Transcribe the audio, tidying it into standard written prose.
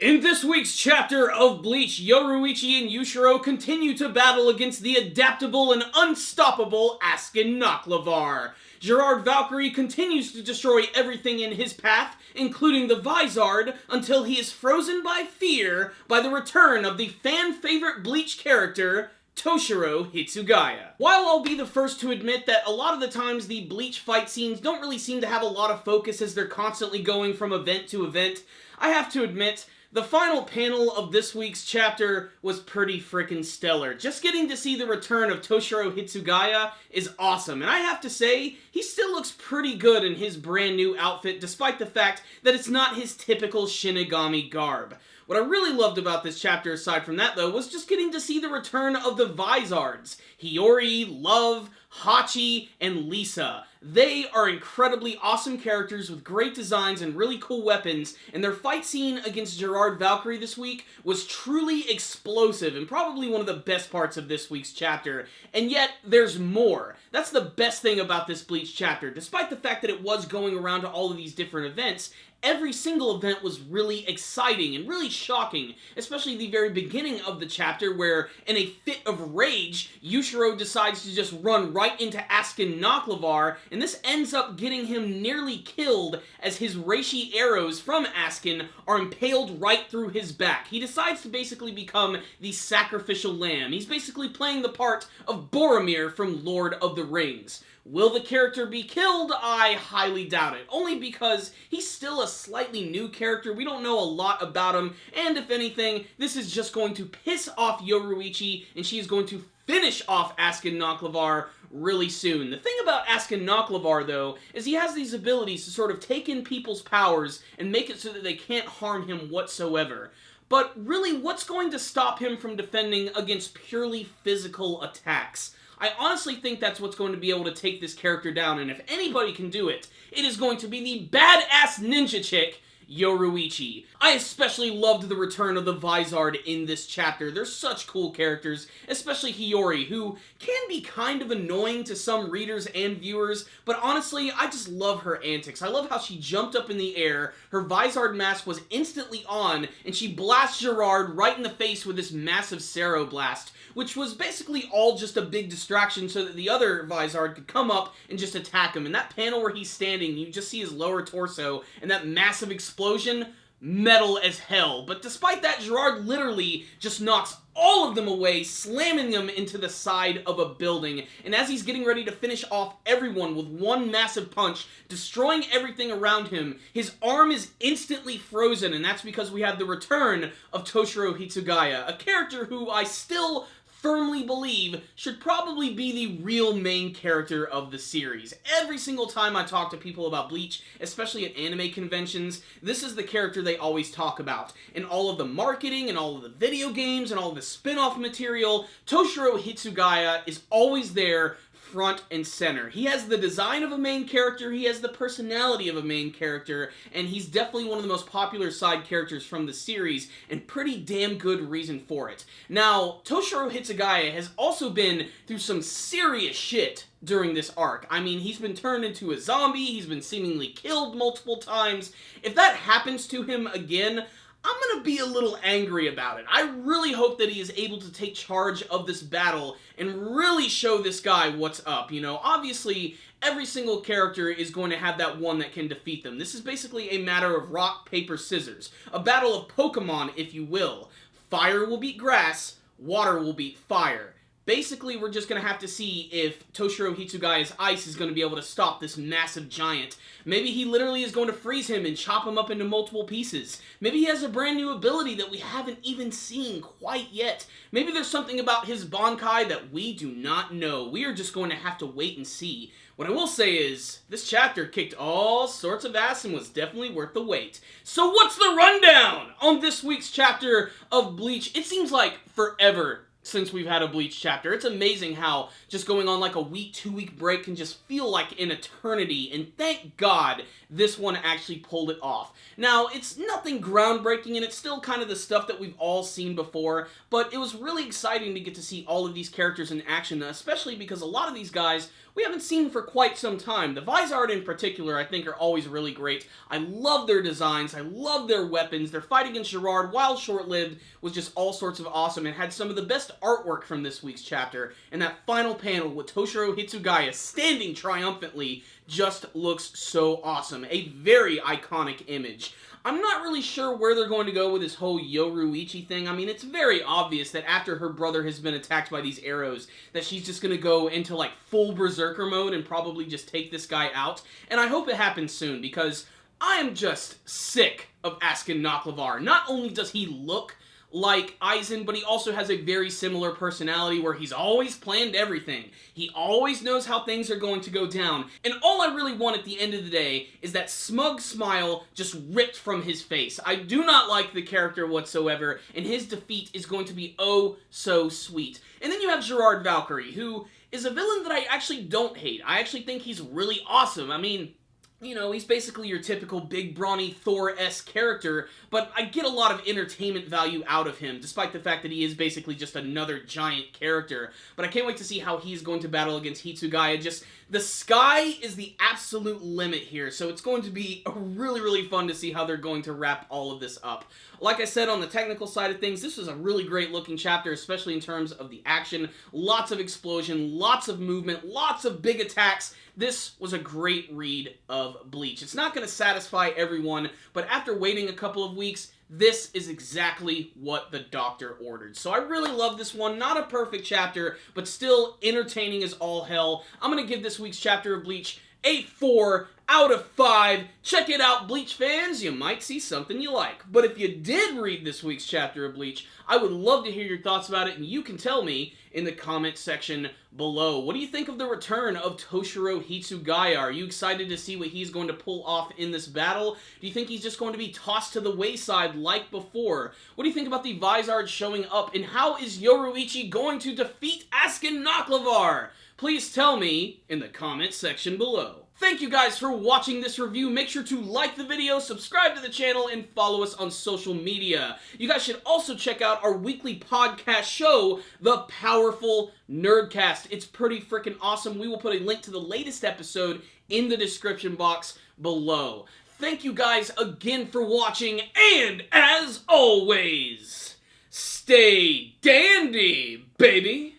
In this week's chapter of Bleach, Yoruichi and Yushiro continue to battle against the adaptable and unstoppable Askin Naklavar. Gerard Valkyrie continues to destroy everything in his path, including the Vizard, until he is frozen by fear by the return of the fan-favorite Bleach character, Toshiro Hitsugaya. While I'll be the first to admit that a lot of the times the Bleach fight scenes don't really seem to have a lot of focus as they're constantly going from event to event, I have to admit, the final panel of this week's chapter was pretty freaking stellar. Just getting to see the return of Toshiro Hitsugaya is awesome, and I have to say, he still looks pretty good in his brand new outfit despite the fact that it's not his typical Shinigami garb. What I really loved about this chapter, aside from that though, was just getting to see the return of the Vizards. Hiyori, Love, Hachi, and Lisa. They are incredibly awesome characters with great designs and really cool weapons, and their fight scene against Gerard Valkyrie this week was truly explosive and probably one of the best parts of this week's chapter. And yet, there's more. That's the best thing about this Bleach chapter. Despite the fact that it was going around to all of these different events, every single event was really exciting and really shocking, especially the very beginning of the chapter where, in a fit of rage, Yushiro decides to just run right into Askin Naklavar, and this ends up getting him nearly killed as his reishi arrows from Askin are impaled right through his back. He decides to basically become the sacrificial lamb. He's basically playing the part of Boromir from Lord of the Rings. Will the character be killed? I highly doubt it, only because he's still a slightly new character. We don't know a lot about him, and if anything, this is just going to piss off Yoruichi, and she is going to finish off Askin Naklavar really soon. The thing about Askin Naklavar, though, is he has these abilities to sort of take in people's powers and make it so that they can't harm him whatsoever. But really, what's going to stop him from defending against purely physical attacks? I honestly think that's what's going to be able to take this character down, and if anybody can do it, it is going to be the badass ninja chick, Yoruichi. I especially loved the return of the Vizard in this chapter. They're such cool characters, especially Hiyori, who can be kind of annoying to some readers and viewers, but honestly, I just love her antics. I love how she jumped up in the air, her Vizard mask was instantly on, and she blasts Gerard right in the face with this massive Sero blast, which was basically all just a big distraction so that the other Vizard could come up and just attack him. In that panel where he's standing, you just see his lower torso, and that massive explosion, metal as hell. But despite that, Gerard literally just knocks all of them away, slamming them into the side of a building. And as he's getting ready to finish off everyone with one massive punch, destroying everything around him, his arm is instantly frozen, and that's because we have the return of Toshiro Hitsugaya, a character who I still firmly believe should probably be the real main character of the series. Every single time I talk to people about Bleach, especially at anime conventions, this is the character they always talk about. In all of the marketing, and all of the video games, and all of the spin-off material, Toshiro Hitsugaya is always there, front and center. He has the design of a main character, he has the personality of a main character, and he's definitely one of the most popular side characters from the series, and pretty damn good reason for it. Now, Toshiro Hitsugaya has also been through some serious shit during this arc. I mean, he's been turned into a zombie, he's been seemingly killed multiple times. If that happens to him again, I'm gonna be a little angry about it. I really hope that he is able to take charge of this battle and really show this guy what's up. You know, obviously, every single character is going to have that one that can defeat them. This is basically a matter of rock, paper, scissors. A battle of Pokemon, if you will. Fire will beat grass, water will beat fire. Basically, we're just going to have to see if Toshiro Hitsugaya's ice is going to be able to stop this massive giant. Maybe he literally is going to freeze him and chop him up into multiple pieces. Maybe he has a brand new ability that we haven't even seen quite yet. Maybe there's something about his Bankai that we do not know. We are just going to have to wait and see. What I will say is, this chapter kicked all sorts of ass and was definitely worth the wait. So what's the rundown on this week's chapter of Bleach? It seems like forever since we've had a Bleach chapter. It's amazing how just going on like a week, 2-week break can just feel like an eternity, and thank God this one actually pulled it off. Now, it's nothing groundbreaking, and it's still kind of the stuff that we've all seen before, but it was really exciting to get to see all of these characters in action, especially because a lot of these guys we haven't seen for quite some time. The Vizard in particular, I think, are always really great. I love their designs. I love their weapons. Their fight against Gerard, while short-lived, was just all sorts of awesome and had some of the best artwork from this week's chapter. And that final panel with Toshiro Hitsugaya standing triumphantly just looks so awesome. A very iconic image. I'm not really sure where they're going to go with this whole Yoruichi thing. I mean, it's very obvious that after her brother has been attacked by these arrows, that she's just going to go into, like, full berserker mode and probably just take this guy out. And I hope it happens soon, because I am just sick of Askin Nakhlavar. Not only does he look like Aizen, but he also has a very similar personality where he's always planned everything. He always knows how things are going to go down. And all I really want at the end of the day is that smug smile just ripped from his face. I do not like the character whatsoever, and his defeat is going to be oh so sweet. And then you have Gerard Valkyrie, who is a villain that I actually don't hate. I actually think he's really awesome. I mean, you know, he's basically your typical big, brawny, Thor-esque character, but I get a lot of entertainment value out of him, despite the fact that he is basically just another giant character. But I can't wait to see how he's going to battle against Hitsugaya. Just, the sky is the absolute limit here, so it's going to be really, really fun to see how they're going to wrap all of this up. Like I said, on the technical side of things, this was a really great looking chapter, especially in terms of the action. Lots of explosion, lots of movement, lots of big attacks. This was a great read of Bleach. It's not going to satisfy everyone, but after waiting a couple of weeks, this is exactly what the doctor ordered. So I really love this one. Not a perfect chapter, but still entertaining as all hell. I'm going to give this week's chapter of Bleach a 4 out of 5. Check it out, Bleach fans. You might see something you like. But if you did read this week's chapter of Bleach, I would love to hear your thoughts about it, and you can tell me in the comment section below. What do you think of the return of Toshiro Hitsugaya? Are you excited to see what he's going to pull off in this battle? Do you think he's just going to be tossed to the wayside like before? What do you think about the Vizard showing up, and how is Yoruichi going to defeat Askin Nakhlavar? Please tell me in the comment section below. Thank you guys for watching this review. Make sure to like the video, subscribe to the channel, and follow us on social media. You guys should also check out our weekly podcast show, The Powerful Nerdcast. It's pretty freaking awesome. We will put a link to the latest episode in the description box below. Thank you guys again for watching, and as always, stay dandy, baby!